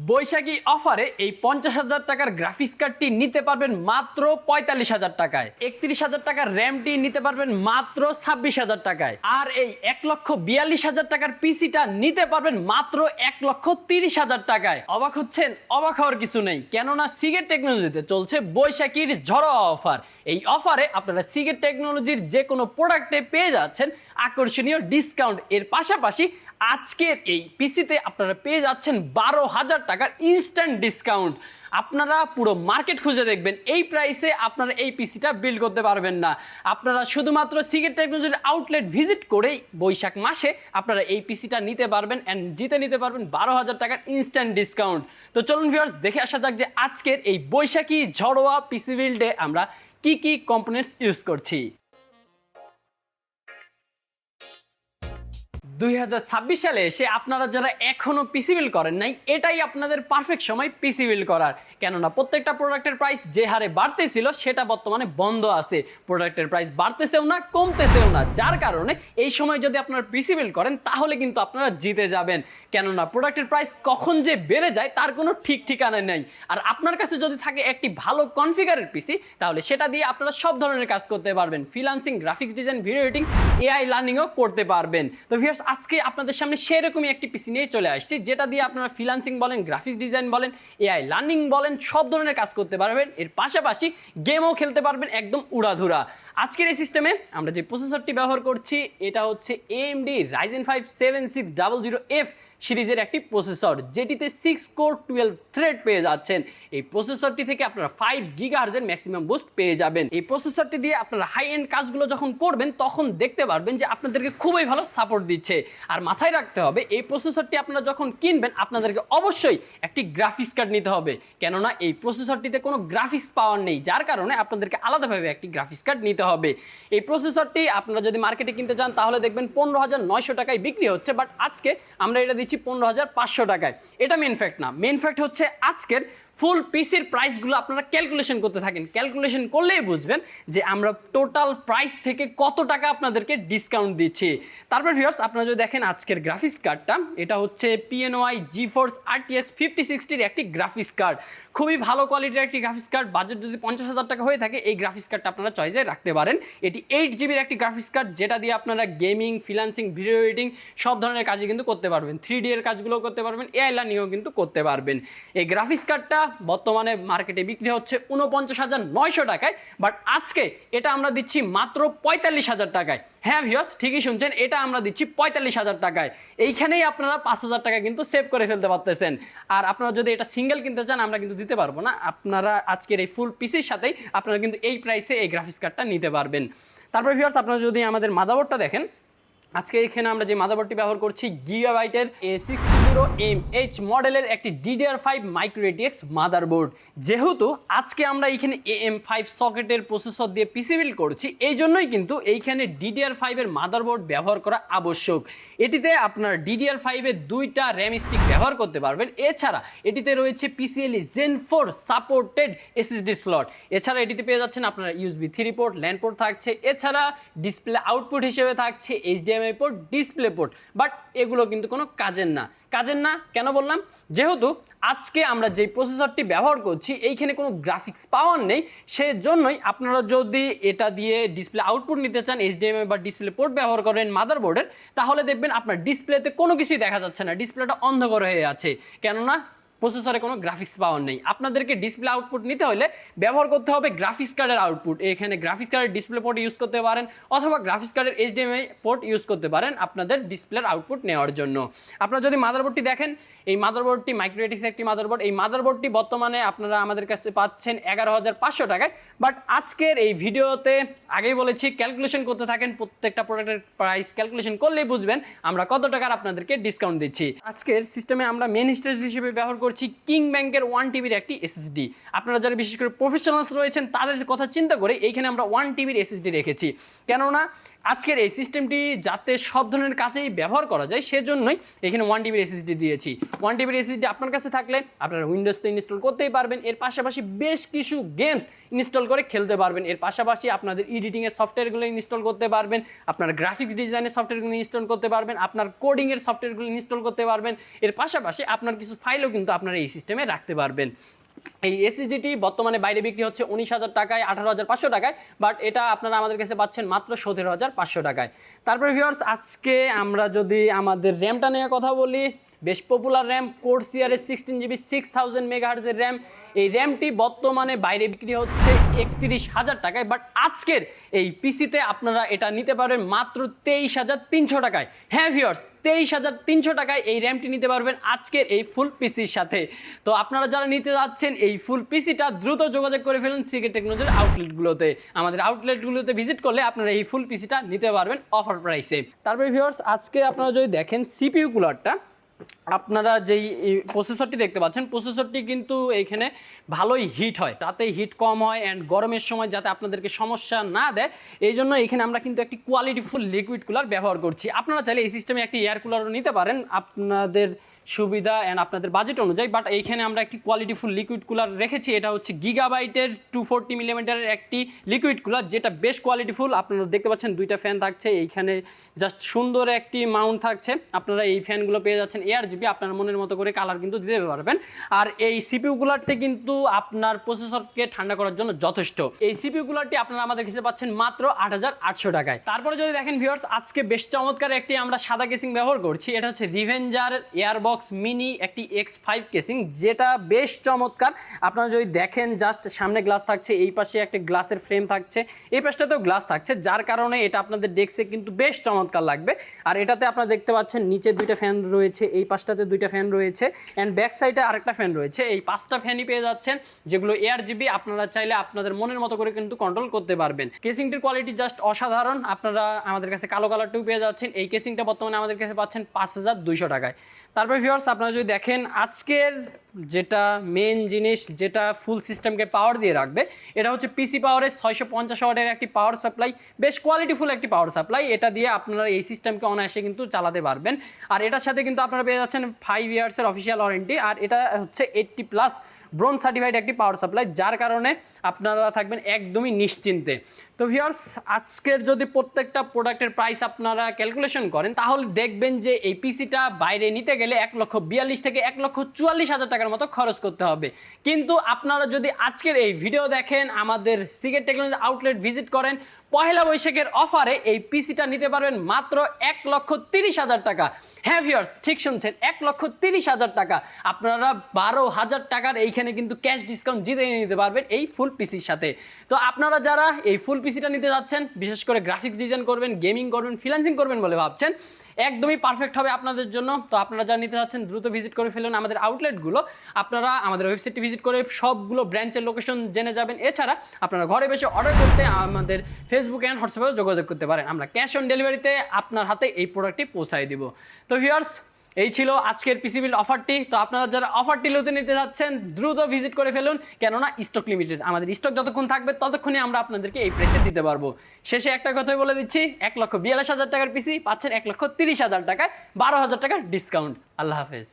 বৈশাখী অফারে এই 50,000 টাকার গ্রাফিক্স কার্ডটি নিতে পারবেন মাত্র 45,000 টাকায়। 31,000 টাকার র্যামটি নিতে পারবেন মাত্র 26,000 টাকায়। আর এই 1,42,000 টাকার পিসিটা নিতে পারবেন মাত্র 1,30,000 টাকায়। অবাক হচ্ছেন? অবাক হওয়ার কিছু নেই, কেননা সিগেট টেকনোলজিতে চলছে বৈশাখীর ঝড়োয়া অফার। এই অফারে আপনারা সিগেট টেকনোলজির যে কোনো প্রোডাক্টে পেয়ে যাচ্ছেন আকর্ষণীয় ডিসকাউন্ট। এর পাশাপাশি আজকের এই পিসিতে আপনারা পেয়ে যাচ্ছেন 12,000 টাকার ইনস্ট্যান্ট ডিসকাউন্ট। আপনারা পুরো মার্কেট খুঁজে দেখবেন, এই প্রাইসে আপনারা এই পিসিটা বিল্ড করতে পারবেন না। আপনারা শুধুমাত্র সিগেট টেকনোলজির আউটলেট ভিজিট করেই বৈশাখ মাসে আপনারা এই পিসিটা নিতে পারবেন অ্যান্ড জিতে নিতে পারবেন 12,000 টাকার ইনস্ট্যান্ট ডিসকাউন্ট। তো চলুন ভিউয়ার্স, দেখে আসা যাক যে আজকের এই বৈশাখী ঝড়োয়া পিসি বিল্ডে আমরা কি কি কম্পোনেন্টস ইউজ করছি। 2026 সালে এসে আপনারা যারা এখনো পিসি বিল্ড করেন নাই, এটাই আপনাদের পারফেক্ট সময় পিসি বিল্ড করার। কেননা প্রত্যেকটা প্রোডাক্টের প্রাইস যে হারে বাড়তেছিল সেটা বর্তমানে বন্ধ আছে। প্রোডাক্টের প্রাইস বাড়তেছেও না, কমতেছেও না, যার কারণে এই সময় যদি আপনারা পিসি বিল্ড করেন তাহলে কিন্তু আপনারা জিতে যাবেন। কেননা প্রোডাক্টের প্রাইস কখন যে বেড়ে যায় তার কোনো ঠিক ঠিকানা নেই। আর আপনার কাছে যদি থাকে একটি ভালো কনফিগারের পিসি, তাহলে সেটা দিয়ে আপনারা সব ধরনের কাজ করতে পারবেন। Freelancing, graphics design, video editing, AI লার্নিংও করতে পারবেন। তো ভিউয়ার্স, আজকে আপনাদের সামনে সেরকমই একটি পিসি নিয়ে চলে আসছি, যেটা দিয়ে আপনারা ফ্রিল্যান্সিং বলেন, গ্রাফিক্স ডিজাইন বলেন, এআই লার্নিং বলেন, সব ধরনের কাজ করতে পারবেন। এর পাশাপাশি গেমও খেলতে পারবেন একদম উড়াধুরা। আজকের এই সিস্টেমে আমরা যে প্রসেসরটি ব্যবহার করছি এটা হচ্ছে AMD Ryzen 5 7600F সিরিজের একটি প্রসেসর, যেটিতে 6 কোর 12 থ্রেড পেয়ে যাচ্ছেন। এই প্রসেসরটি থেকে আপনারা 5 গিগাহার্জের ম্যাক্সিমাম বুস্ট পেয়ে যাবেন। এই প্রসেসরটি দিয়ে আপনারা হাই এন্ড কাজগুলো যখন করবেন তখন দেখতে পারবেন যে আপনাদেরকে খুবই ভালো সাপোর্ট দিচ্ছে। আর মাথায় রাখতে হবে, এই প্রসেসরটি আপনারা যখন কিনবেন আপনাদেরকে অবশ্যই একটি গ্রাফিক্স কার্ড নিতে হবে, কেননা এই প্রসেসরটিতে কোনো গ্রাফিক্স পাওয়ার নেই, যার কারণে আপনাদেরকে আলাদাভাবে একটি গ্রাফিক্স কার্ড নিতে হবে। এই প্রসেসরটি আপনারা যদি মার্কেটে কিনতে যান তাহলে দেখবেন 15,900 টাকায় বিক্রি হচ্ছে, বাট আজকে আমরা এটা দিচ্ছি 15,500 টাকায়। এটা মেন ফ্যাক্ট না, মেন ফ্যাক্ট হচ্ছে আজকের ফুল পিসির প্রাইসগুলো আপনারা ক্যালকুলেশন করতে থাকেন। ক্যালকুলেশন করলেই বুঝবেন যে আমরা টোটাল প্রাইস থেকে কত টাকা আপনাদেরকে ডিসকাউন্ট দিচ্ছি। তারপর ভিউয়ার্স, আপনারা যদি দেখেন আজকের গ্রাফিক্স কার্ডটা, এটা হচ্ছে PNY GeForce RTX 5060 একটি গ্রাফিক্স কার্ড। খুবই ভালো কোয়ালিটির একটি গ্রাফিক্স কার্ড। বাজেট যদি 50,000 টাকা হয়ে থাকে এই গ্রাফিক্স কার্ডটা আপনারা চয়েসে রাখতে পারেন। এটি 8GB একটি গ্রাফিক্স কার্ড, যেটা দিয়ে আপনারা গেমিং, ফ্রিল্যান্সিং, ভিডিও এডিটিং সব ধরনের কাজই কিন্তু করতে পারবেন। 3D এর কাজগুলোও করতে পারবেন, এআই লার্নিংও কিন্তু করতে পারবেন। এই গ্রাফিক্স কার্ডটা বর্তমানে মার্কেটে বিক্রি হচ্ছে 49,900 টাকায়, বাট আজকে এটা আমরা দিচ্ছি মাত্র 45,000 টাকায়। হ্যাঁ ভিউয়ার্স, ঠিকই শুনছেন, এটা আমরা দিচ্ছি 45,000 টাকায়। এইখানেই আপনারা 5,000 টাকা কিন্তু সেভ করে ফেলতে পারতেছেন। আর আপনারা যদি এটা সিঙ্গেল কিনতে চান আমরা কিন্তু দিতে পারবো না। আপনারা আজকের এই ফুল পিসির সাথেই আপনারা কিন্তু এই প্রাইসে এই গ্রাফিক্স কার্ডটা নিতে পারবেন। তারপর ভিউয়ার্স, আপনারা যদি আমাদের মাদারবোর্ডটা দেখেন, আজকে এখানে আমরা যে মাদারবোর্ডটি ব্যবহার করছি গিগাবাইটের A60MH মডেলের একটি DDR5 Micro-ATX মাদারবোর্ড। যেহেতু আজকে আমরা এইখানে AM5 সকেটের প্রসেসর দিয়ে পিসি বিল্ড করছি, এই জন্যই কিন্তু এইখানে DDR5 এর মাদারবোর্ড ব্যবহার করা আবশ্যক। এটিতে আপনার DDR5 এর 2টা র্যাম স্টিক ব্যবহার করতে পারবেন। এছাড়া এটিতে রয়েছে PCIe Gen 4 supported SSD slot. এছাড়া এটিতে পেয়ে যাচ্ছেন আপনারা USB 3 পোর্ট, ল্যান্ড পোর্ট থাকছে। এছাড়া ডিসপ্লে আউটপুট হিসেবে থাকছে HDMI port, display port. But এগুলো কিন্তু কোনো কাজের না। কেন বললাম? যেহেতু আজকে আমরা যে প্রসেসরটি ব্যবহার করছি এইখানে কোনো গ্রাফিক্স পাওয়ার নেই, সেজন্যই আপনারা যদি এটা দিয়ে ডিসপ্লে আউটপুট নিতে চান, HDMI বা ডিসপ্লে পোর্ট ব্যবহার করেন মাদারবোর্ডের, তাহলে দেখবেন আপনার ডিসপ্লেতে কোনো কিছুই দেখা যাচ্ছে না, ডিসপ্লেটা অন্ধকার হয়ে আছে, কেননা প্রসেসরে কোনো গ্রাফিক্স পাওয়ার নেই। আপনাদেরকে ডিসপ্লে আউটপুট নিতে হলে ব্যবহার করতে হবে গ্রাফিক্স কার্ডের আউটপুট। এখানে গ্রাফিক্স কার্ডের ডিসপ্লে পোর্ট ইউজ করতে পারেন, অথবা গ্রাফিক্স কার্ডের HDMI পোর্ট ইউজ করতে পারেন আপনাদের ডিসপ্লের আউটপুট নেওয়ার জন্য। আপনারা যদি মাদারবোর্ডটি দেখেন, এই মাদারবোর্ডটি Micro-ATX একটি মাদারবোর্ড। এই মাদারবোর্ডটি বর্তমানে আপনারা আমাদের কাছে পাচ্ছেন 11,500 টাকায়। বাট আজকের এই ভিডিওতে আগেই বলেছি ক্যালকুলেশন করতে থাকেন, প্রত্যেকটা প্রোডাক্টের প্রাইস ক্যালকুলেশন করলেই বুঝবেন আমরা কত টাকার আপনাদেরকে ডিসকাউন্ট দিচ্ছি। আজকের সিস্টেমে আমরা মেন স্টোরেজ হিসেবে ব্যবহার করছি KingBank-এর 1TB একটি SSD। আপনারা যারা বিশেষ করে প্রফেশনালস রয়েছেন তাদের কথা চিন্তা করে এইখানে আমরা 1TB SSD রেখেছি, কেননা আজকের এই সিস্টেমটি যাতে সব ধরনের কাজেই ব্যবহার করা যায় সেজন্যই এখানে 1 টিবির এসএসডি দিয়েছি। 1 টিবির এসএসডি আপনার কাছে থাকলে আপনারা উইন্ডোজ তো ইনস্টল করতেই পারবেন, এর পাশাপাশি বেশ কিছু গেমস ইনস্টল করে খেলতে পারবেন, এর পাশাপাশি আপনাদের এডিটিংয়ের সফটওয়্যারগুলো ইনস্টল করতে পারবেন, আপনার গ্রাফিক্স ডিজাইনের সফটওয়্যারগুলো ইনস্টল করতে পারবেন, আপনার কোডিংয়ের সফটওয়্যারগুলো ইনস্টল করতে পারবেন, এর পাশাপাশি আপনার কিছু ফাইলও কিন্তু আপনারা এই সিস্টেমে রাখতে পারবেন। এই এসএসডিটি বর্তমানে বাইরে বিক্রি হচ্ছে 19,000 টাকায়, 18,500 টাকায়, বাট এটা আপনারা আমাদের কাছে পাচ্ছেন মাত্র 17,500 টাকায়। তারপরে ভিউয়ার্স, আজকে আমরা যদি আমাদের র্যামটা নিয়ে কথা বলি, বেশ পপুলার র্যাম কোরসিয়ারের 16GB 6000 মেগাহার্জের র্যাম। এই র্যামটি বর্তমানে বাইরে বিক্রি হচ্ছে 31,000 টাকায়, বাট আজকের এই পিসিতে আপনারা এটা নিতে পারবেন মাত্র 23,300 টাকায়। হ্যাঁ ভিউয়ার্স, 23,300 টাকায় এই র্যামটি নিতে পারবেন আজকের এই ফুল পিসির সাথে। তো আপনারা যারা নিতে যাচ্ছেন এই ফুল পিসিটা, দ্রুত যোগাযোগ করে ফেলুন সিগেট টেকনোলজির আউটলেটগুলোতে। আমাদের আউটলেটগুলোতে ভিজিট করলে আপনারা এই ফুল পিসিটা নিতে পারবেন অফার প্রাইসে। তারপরে ভিউয়ার্স, আজকে আপনারা যদি দেখেন সিপিইউ কুলারটা, আপনারা যেই প্রসেসরটি দেখতে পাচ্ছেন, প্রসেসরটি কিন্তু এইখানে ভালোই হিট হয়, তাতে হিট কম হয় অ্যান্ড গরমের সময় যাতে আপনাদেরকে সমস্যা না দেয়, এই জন্য এখানে আমরা কিন্তু একটি কোয়ালিটিফুল লিকুইড কুলার ব্যবহার করছি। আপনারা চাইলে এই সিস্টেমে একটি এয়ার কুলারও নিতে পারেন আপনাদের সুবিধা অ্যান্ড আপনাদের বাজেট অনুযায়ী, বাট এইখানে আমরা একটি কোয়ালিটিফুল লিকুইড কুলার রেখেছি। এটা হচ্ছে গিগাবাইটের 240 মিলিমিটারের একটি লিকুইড কুলার, যেটা বেশ কোয়ালিটিফুল। আপনারা দেখতে পাচ্ছেন দুইটা ফ্যান থাকছে, এইখানে জাস্ট সুন্দর একটি মাউন্ট থাকছে। আপনারা এই ফ্যানগুলো পেয়ে যাচ্ছেন ARGB, আপনার মনের মতো করে কালার কিন্তু দিতে পারবেন। আর এই সিপিইউ কুলারটি কিন্তু আপনার প্রসেসরকে ঠান্ডা করার জন্য যথেষ্ট। এই সিপিইউ কুলারটি আপনারা আমাদের কাছে পাচ্ছেন মাত্র 8,800 টাকায়। তারপরে যদি দেখেন ভিউয়ার্স, আজকে বেশ চমৎকার একটি আমরা সাদা কেসিং ব্যবহার করছি। এটা হচ্ছে রিভেঞ্জার এয়ারবক্স মিনি একটি X5 কেসিং, যেটা বেশ চমৎকার। আপনারা যদি দেখেন, জাস্ট সামনে গ্লাস থাকছে, এই পাশে একটা গ্লাসের ফ্রেম থাকছে, এই পাশটাতেও গ্লাস থাকছে, যার কারণে এটা আপনাদের ডেস্কে কিন্তু বেশ চমৎকার লাগবে। আর এটাতে আপনারা দেখতে পাচ্ছেন নিচে দুইটা ফ্যান রয়েছে, এই পাশটাতে দুইটা ফ্যান রয়েছে অ্যান্ড ব্যাক সাইডে আরেকটা ফ্যান রয়েছে। এই 5টা ফ্যানই পেয়ে যাচ্ছেন, যেগুলো ARGB। আপনারা চাইলে আপনাদের মনের মতো করে কিন্তু কন্ট্রোল করতে পারবেন। কেসিংটির কোয়ালিটি জাস্ট অসাধারণ। আপনারা আমাদের কাছে কালো কালারটাও পেয়ে যাচ্ছেন। এই কেসিংটা বর্তমানে আমাদের কাছে পাচ্ছেন 5,200 টাকায়। তারপরে ভিউয়ার্স, আপনারা যদি দেখেন আজকের যেটা মেন জিনিস, যেটা ফুল সিস্টেমকে পাওয়ার দিয়ে রাখবে, এটা হচ্ছে পিসি পাওয়ারের 650 ওয়াটের একটি পাওয়ার সাপ্লাই, বেশ কোয়ালিটিফুল একটি পাওয়ার সাপ্লাই। এটা দিয়ে আপনারা এই সিস্টেমকে অনায়াসে কিন্তু চালাতে পারবেন। আর এটার সাথে কিন্তু আপনারা পেয়ে যাচ্ছেন 5 ইয়ার্সের অফিসিয়াল ওয়ারেন্টি। আর এটা হচ্ছে 80+ ব্রোঞ্জ সার্টিফাইড একটি পাওয়ার সাপ্লাই, যার কারণে আপনারা থাকবেন একদমই নিশ্চিন্তে। তো ভিউয়ার্স, আজকের যদি প্রত্যেকটা প্রোডাক্টের প্রাইস আপনারা ক্যালকুলেশন করেন, তাহলে দেখবেন যে এই পিসিটা বাইরে নিতে গেলে 1,42,000 থেকে 1,44,000 টাকার মতো খরচ করতে হবে। কিন্তু আপনারা যদি আজকের এই ভিডিও দেখেন, আমাদের সিগেট টেকনোলজি আউটলেট ভিজিট করেন, পহেলা বৈশাখের অফারে এই পিসিটা নিতে পারবেন মাত্র 1,30,000 টাকা। হ্যাঁ ভিউয়ার্স, ঠিক শুনছেন, 1,30,000 টাকা। আপনারা 12,000 টাকার এইখানে কিন্তু ক্যাশ ডিসকাউন্ট জিতে নিতে পারবেন এই ফুল পিসির সাথে। তো আপনারা যারা এই ফুল পিসিটা নিতে যাচ্ছেন, বিশেষ করে গ্রাফিক্স ডিজাইন করবেন, গেমিং করবেন, ফ্রিল্যান্সিং করবেন বলে ভাবছেন, একদমই পারফেক্ট হবে আপনাদের জন্য। তো আপনারা যারা নিতে যাচ্ছেন দ্রুত ভিজিট করে ফেলুন আমাদের আউটলেটগুলো। আপনারা আমাদের ওয়েবসাইটটি ভিজিট করে সবগুলো ব্রাঞ্চের লোকেশন জেনে যাবেন। এছাড়া আপনারা ঘরে বসে অর্ডার করতে আমাদের ফেসবুক অ্যান্ড হোয়াটসঅ্যাপেও যোগাযোগ করতে পারেন। আমরা ক্যাশ অন ডেলিভারিতে আপনার হাতে এই প্রোডাক্টটি পৌঁছায় দিব। তো ভিউয়ার্স, এই ছিল আজকের পিসি বিল্ড অফারটি। তো আপনারা যারা অফারটি লুতে নিতে যাচ্ছেন দ্রুত ভিজিট করে ফেলুন, কেননা স্টক লিমিটেড। আমাদের স্টক যতক্ষণ থাকবে ততক্ষণই আমরা আপনাদেরকে এই প্রাইসে দিতে পারবো। শেষে একটা কথাই বলে দিচ্ছি, 1,42,000 টাকার পিসি পাচ্ছেন 1,30,000 টাকায়, 12,000 টাকার ডিসকাউন্ট। আল্লাহ হাফেজ।